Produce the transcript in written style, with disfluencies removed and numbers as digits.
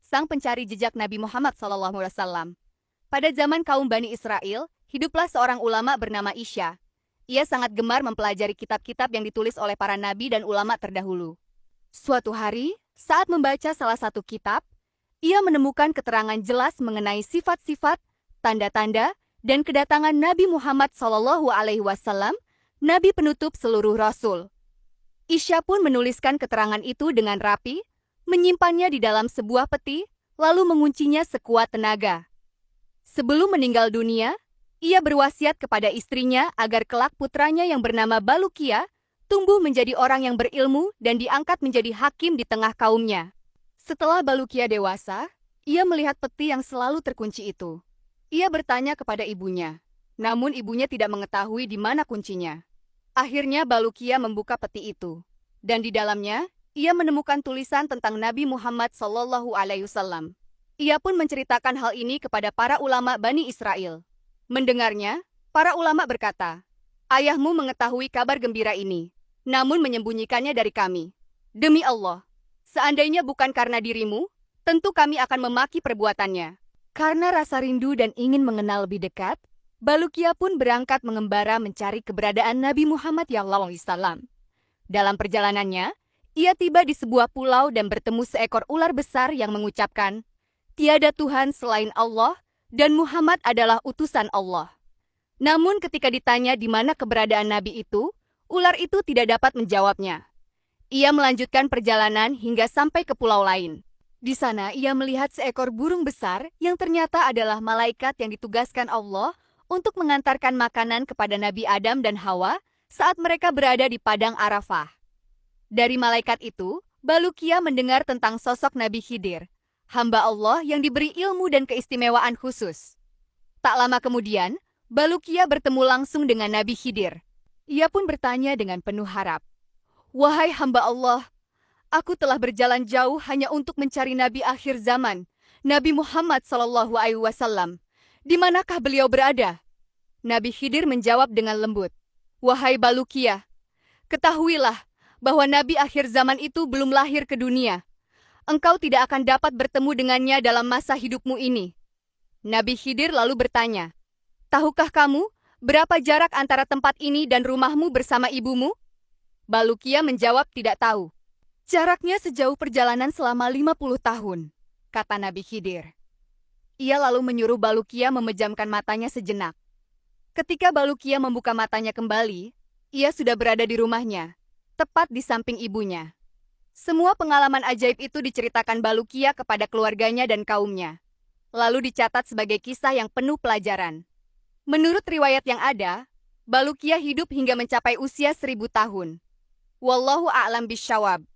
sang pencari jejak Nabi Muhammad SAW. Pada zaman kaum Bani Israel, hiduplah seorang ulama bernama Isya. Ia sangat gemar mempelajari kitab-kitab yang ditulis oleh para nabi dan ulama terdahulu. Suatu hari, saat membaca salah satu kitab, ia menemukan keterangan jelas mengenai sifat-sifat, tanda-tanda, dan kedatangan Nabi Muhammad SAW, Nabi penutup seluruh Rasul. Isya pun menuliskan keterangan itu dengan rapi, menyimpannya di dalam sebuah peti, lalu menguncinya sekuat tenaga. Sebelum meninggal dunia, ia berwasiat kepada istrinya agar kelak putranya yang bernama Balukia tumbuh menjadi orang yang berilmu dan diangkat menjadi hakim di tengah kaumnya. Setelah Balukia dewasa, ia melihat peti yang selalu terkunci itu. Ia bertanya kepada ibunya, namun ibunya tidak mengetahui di mana kuncinya. Akhirnya Balukia membuka peti itu, dan di dalamnya ia menemukan tulisan tentang Nabi Muhammad SAW. Ia pun menceritakan hal ini kepada para ulama Bani Israel. Mendengarnya, para ulama berkata, "Ayahmu mengetahui kabar gembira ini, namun menyembunyikannya dari kami. Demi Allah, seandainya bukan karena dirimu, tentu kami akan memaki perbuatannya." Karena rasa rindu dan ingin mengenal lebih dekat, Balukia pun berangkat mengembara mencari keberadaan Nabi Muhammad SAW. Dalam perjalanannya, ia tiba di sebuah pulau dan bertemu seekor ular besar yang mengucapkan, "Tiada Tuhan selain Allah, dan Muhammad adalah utusan Allah." Namun ketika ditanya di mana keberadaan Nabi itu, ular itu tidak dapat menjawabnya. Ia melanjutkan perjalanan hingga sampai ke pulau lain. Di sana ia melihat seekor burung besar yang ternyata adalah malaikat yang ditugaskan Allah untuk mengantarkan makanan kepada Nabi Adam dan Hawa saat mereka berada di padang Arafah. Dari malaikat itu, Balukia mendengar tentang sosok Nabi Khidir, hamba Allah yang diberi ilmu dan keistimewaan khusus. Tak lama kemudian, Balukia bertemu langsung dengan Nabi Khidir. Ia pun bertanya dengan penuh harap, "Wahai hamba Allah, aku telah berjalan jauh hanya untuk mencari Nabi akhir zaman, Nabi Muhammad SAW. Di manakah beliau berada?" Nabi Khidir menjawab dengan lembut, "Wahai Balukia, ketahuilah bahwa Nabi akhir zaman itu belum lahir ke dunia. Engkau tidak akan dapat bertemu dengannya dalam masa hidupmu ini." Nabi Khidir lalu bertanya, "Tahukah kamu berapa jarak antara tempat ini dan rumahmu bersama ibumu?" Balukia menjawab tidak tahu. "Jaraknya sejauh perjalanan selama 50 tahun, kata Nabi Khidir. Ia lalu menyuruh Balukia memejamkan matanya sejenak. Ketika Balukia membuka matanya kembali, ia sudah berada di rumahnya, tepat di samping ibunya. Semua pengalaman ajaib itu diceritakan Balukia kepada keluarganya dan kaumnya, lalu dicatat sebagai kisah yang penuh pelajaran. Menurut riwayat yang ada, Balukia hidup hingga mencapai usia 1000 tahun. Wallahu a'lam bishawab.